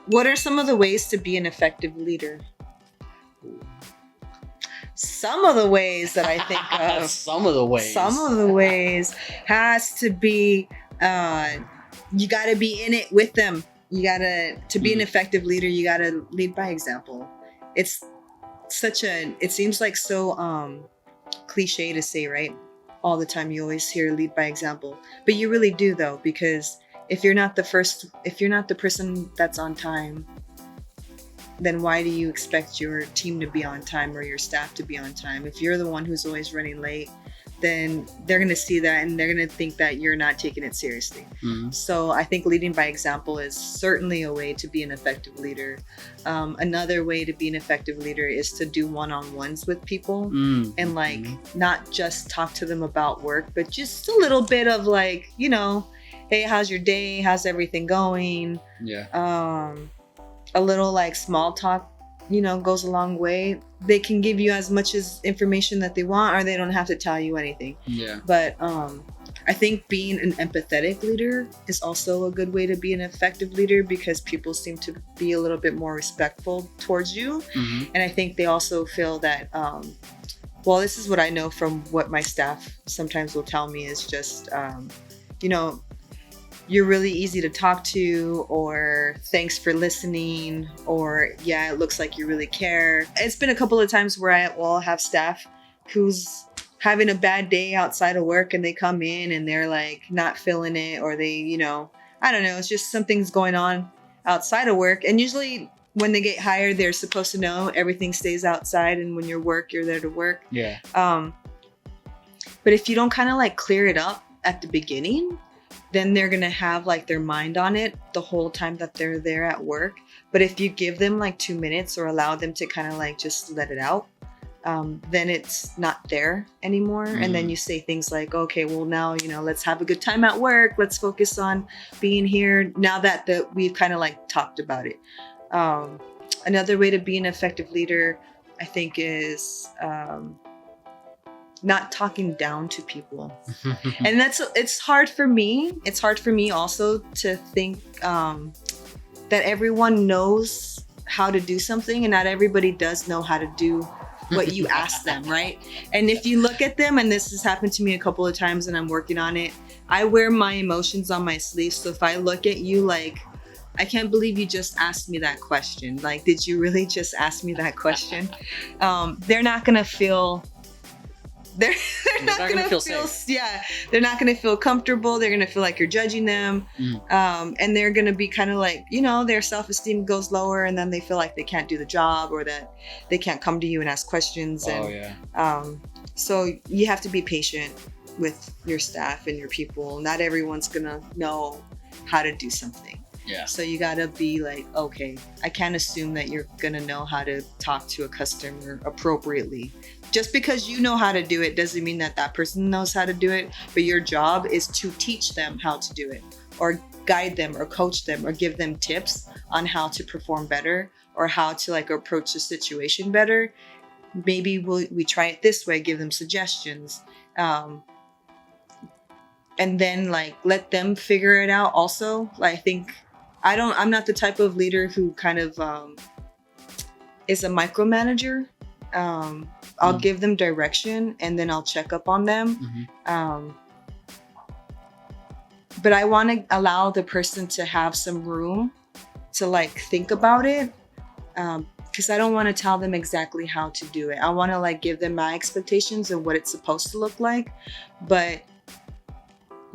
What are some of the ways to be an effective leader? Some of the ways that I think of. Some of the ways Has to be, you got to be in it with them. You got to be an effective leader, you got to lead by example. It's it seems like so cliche to say, right? All the time you always hear lead by example, but you really do though, because if you're not the person that's on time, then why do you expect your team to be on time or your staff to be on time? If you're the one who's always running late, then they're going to see that and they're going to think that you're not taking it seriously. So I think leading by example is certainly a way to be an effective leader. Another way to be an effective leader is to do one-on-ones with people and like not just talk to them about work, but just a little bit of like, you know, hey, how's your day? How's everything going? Yeah. A little like small talk, you know, goes a long way. They can give you as much as information that they want, or they don't have to tell you anything. Yeah. But I think being an empathetic leader is also a good way to be an effective leader, because people seem to be a little bit more respectful towards you. And I think they also feel that, well, this is what I know from what my staff sometimes will tell me is just, you know, you're really easy to talk to, or thanks for listening, or yeah, it looks like you really care. It's been a couple of times where I will have staff who's having a bad day outside of work and they come in and they're like not feeling it, or they, you know, I don't know, it's just something's going on outside of work. And usually when they get hired, they're supposed to know everything stays outside, and when you work, you're there to work. Yeah. But if you don't kind of like clear it up at the beginning, then they're going to have like their mind on it the whole time that they're there at work. But if you give them like 2 minutes or allow them to kind of like just let it out, then it's not there anymore. And then you say things like, okay, well now, you know, let's have a good time at work. Let's focus on being here now that we've kind of like talked about it. Another way to be an effective leader, I think, is not talking down to people. And it's hard for me. It's hard for me also to think that everyone knows how to do something, and not everybody does know how to do what you ask them, right? And if you look at them, and this has happened to me a couple of times and I'm working on it, I wear my emotions on my sleeve. So if I look at you like, I can't believe you just asked me that question. Like, did you really just ask me that question? They're not gonna feel they're not gonna feel safe. Yeah, they're not gonna feel comfortable. They're gonna feel like you're judging them. And they're gonna be kind of like, you know, their self-esteem goes lower, and then they feel like they can't do the job, or that they can't come to you and ask questions. So you have to be patient with your staff and your people. Not everyone's gonna know how to do something. Yeah. So you gotta be like, okay, I can't assume that you're gonna know how to talk to a customer appropriately. Just because you know how to do it doesn't mean that that person knows how to do it. But your job is to teach them how to do it, or guide them, or coach them, or give them tips on how to perform better, or how to like approach the situation better. Maybe we try it this way, give them suggestions. And then like let them figure it out also. Like, I think I'm not the type of leader who kind of is a micromanager. I'll give them direction, and then I'll check up on them. But I want to allow the person to have some room to like think about it. Because I don't want to tell them exactly how to do it. I want to like give them my expectations of what it's supposed to look like. But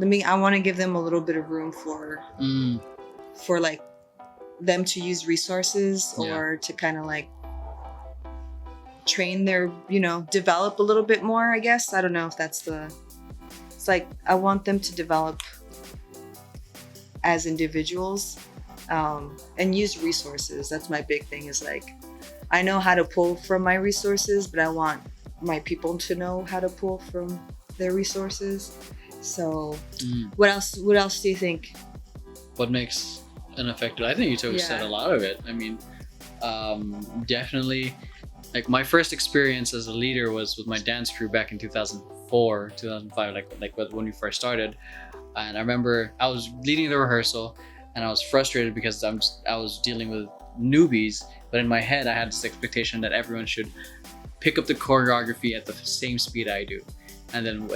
I want to give them a little bit of room for like them to use resources, or to kind of like train their, you know, develop a little bit more, I guess. I don't know if it's like, I want them to develop as individuals, and use resources. That's my big thing, is like, I know how to pull from my resources, but I want my people to know how to pull from their resources. So what else do you think? What makes an effective? I think you said a lot of it. I mean, definitely, like my first experience as a leader was with my dance crew back in 2004, 2005, like when we first started. And I remember I was leading the rehearsal, and I was frustrated because I was dealing with newbies, but in my head I had this expectation that everyone should pick up the choreography at the same speed I do. And then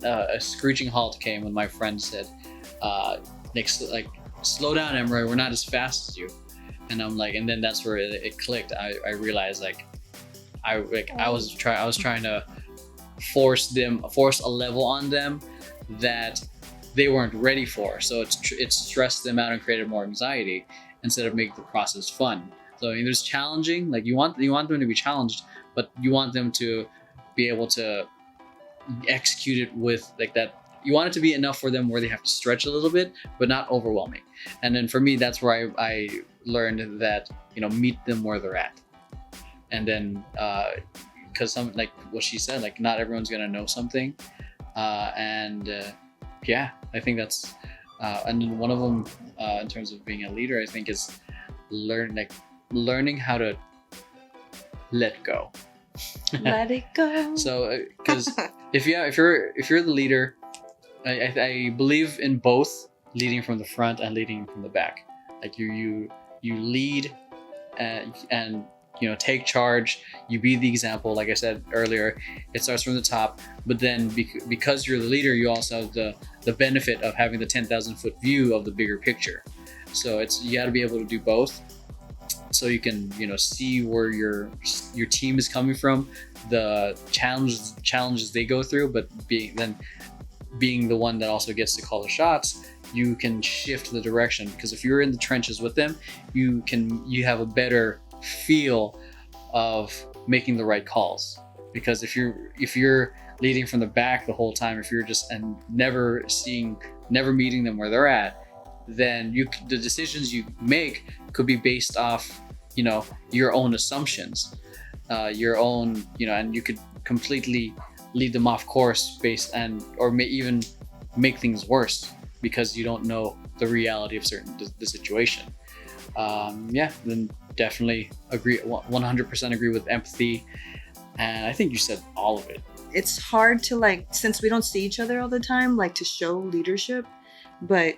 a screeching halt came when my friend said, slow down, Emeroy, we're not as fast as you. And I'm like, and then that's where it clicked. I realized I was trying to force a level on them that they weren't ready for. So it stressed them out and created more anxiety instead of making the process fun. So I mean, there's challenging, like you want them to be challenged, but you want them to be able to execute it with like that. You want it to be enough for them where they have to stretch a little bit, but not overwhelming. And then for me, that's where I learned that, meet them where they're at. And then, because some, like what she said, like not everyone's gonna know something. Yeah, I think that's, and then one of them, in terms of being a leader, I think is learning how to let go. Let it go. So, because if you're the leader, I believe in both leading from the front and leading from the back. Like you lead and take charge. You be the example. Like I said earlier, it starts from the top. But then because you're the leader, you also have the benefit of having the 10,000 foot view of the bigger picture. So you got to be able to do both. So you can see where your team is coming from, the challenges they go through, but being the one that also gets to call the shots, you can shift the direction, because if you're in the trenches with them, you have a better feel of making the right calls. Because if you're leading from the back the whole time, if you're just and never meeting them where they're at, then the decisions you make could be based off your own assumptions, your own and you could completely lead them off course or may even make things worse because you don't know the reality of the situation. Then definitely agree, 100% agree with empathy, and I think you said all of it. It's hard to since we don't see each other all the time, to show leadership, but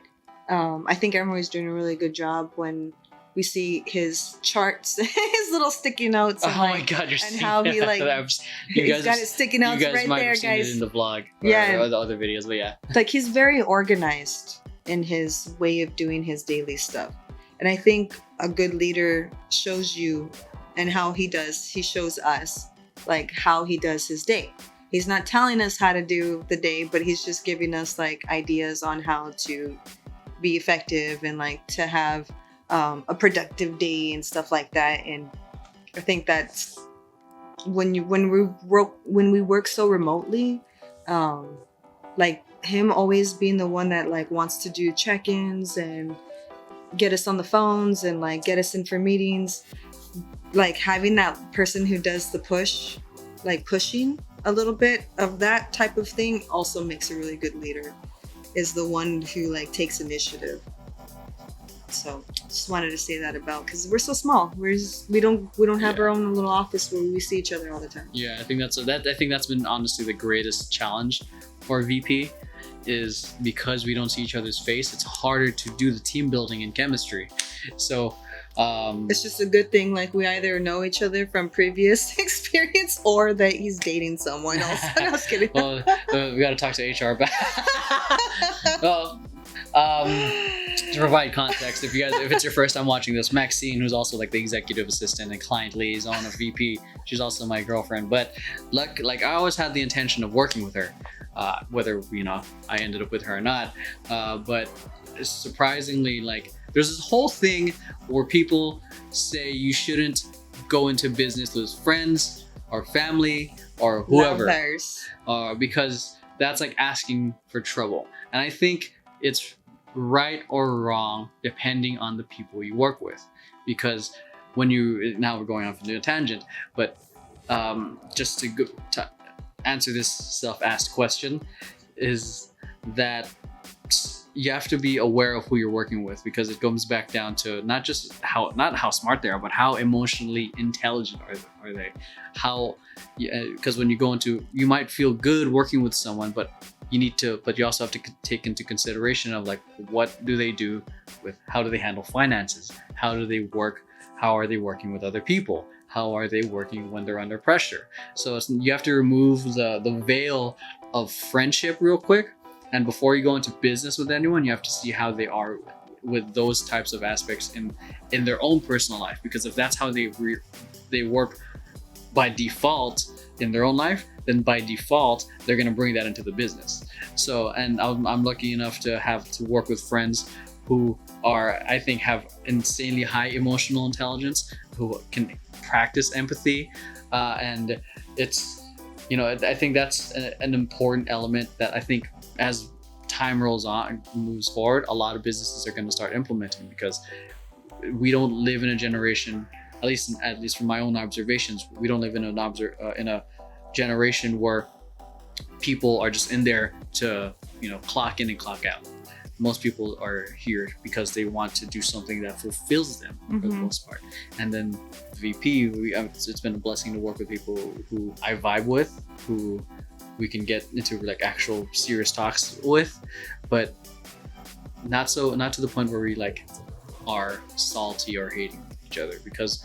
I think Emeroy's doing a really good job when we see his charts, his little sticky notes. And, my God, you're seeing how he he's got his sticky notes right there, guys. It in the vlog, or the other videos, but yeah. He's very organized in his way of doing his daily stuff, and I think a good leader shows you, and how he shows us how he does his day. He's not telling us how to do the day, but he's just giving us ideas on how to be effective and to have a productive day and stuff like that. And I think that's when we work so remotely, him always being the one that wants to do check-ins and get us on the phones and get us in for meetings, having that person who does the pushing a little bit of that type of thing also makes a really good leader, is the one who takes initiative. So just wanted to say that about, because we're so small. We don't have our own little office where we see each other all the time. Yeah, I think that's been honestly the greatest challenge for VP, is because we don't see each other's face. It's harder to do the team building and chemistry. So it's just a good thing we either know each other from previous experience or that he's dating someone else. No, I was kidding. Well, we got to talk to HR about. Well, to provide context, if it's your first time watching this, Maxine, who's also the executive assistant and client liaison of VP, she's also my girlfriend. But I always had the intention of working with her, whether I ended up with her or not. But surprisingly, there's this whole thing where people say you shouldn't go into business with friends or family or whoever, because that's asking for trouble. And I think it's right or wrong depending on the people you work with, because now we're going off into a tangent, but just to answer this self-asked question, is that you have to be aware of who you're working with, because it comes back down to not how smart they are, but how emotionally intelligent are they. Because when you might feel good working with someone, but but you also have to take into consideration of like, what do they do with, how do they handle finances? How do they work? How are they working with other people? How are they working when they're under pressure? So you have to remove the veil of friendship real quick. And before you go into business with anyone, you have to see how they are with those types of aspects in their own personal life. Because if that's how they work by default in their own life, then by default they're going to bring that into the business. So, and I'm lucky enough to work with friends who I think have insanely high emotional intelligence, who can practice empathy, and it's, I think that's an important element that I think as time rolls on and moves forward, a lot of businesses are going to start implementing, because we don't live in a generation, at least from my own observations, we don't live in a generation where people are just in there to clock in and clock out. Most people are here because they want to do something that fulfills them for the most part. And then VP, it's been a blessing to work with people who I vibe with, who we can get into like actual serious talks with, but not to the point where we like are salty or hating each other, because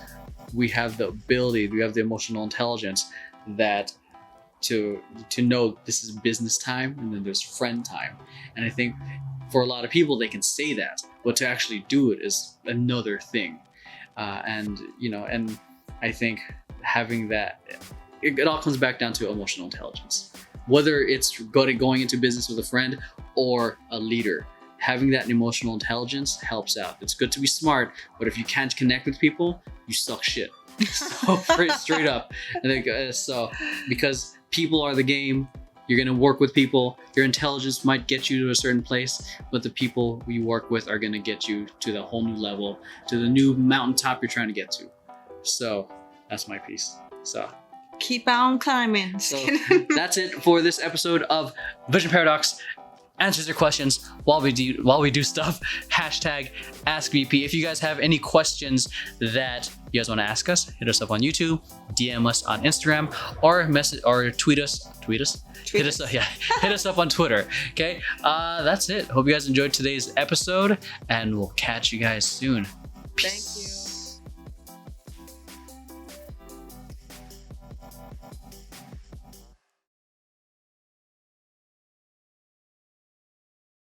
we have the ability, we have the emotional intelligence that to know this is business time and then there's friend time. And I think for a lot of people, they can say that, but to actually do it is another thing. And I think having that, it all comes back down to emotional intelligence. Whether it's going into business with a friend or a leader, having that emotional intelligence helps out. It's good to be smart, but if you can't connect with people, you suck shit. So straight up. So because people are the game, you're going to work with people. Your intelligence might get you to a certain place, but the people you work with are going to get you to the whole new level, to the new mountaintop you're trying to get to. So that's my piece. So keep on climbing. So that's it for this episode of Vision Paradox. Answers your questions while we do stuff. #AskVP. If you guys have any questions that you guys want to ask us, hit us up on YouTube, DM us on Instagram, or tweet us. Hit us up on Twitter. Okay, that's it. Hope you guys enjoyed today's episode, and we'll catch you guys soon. Peace. Thank you.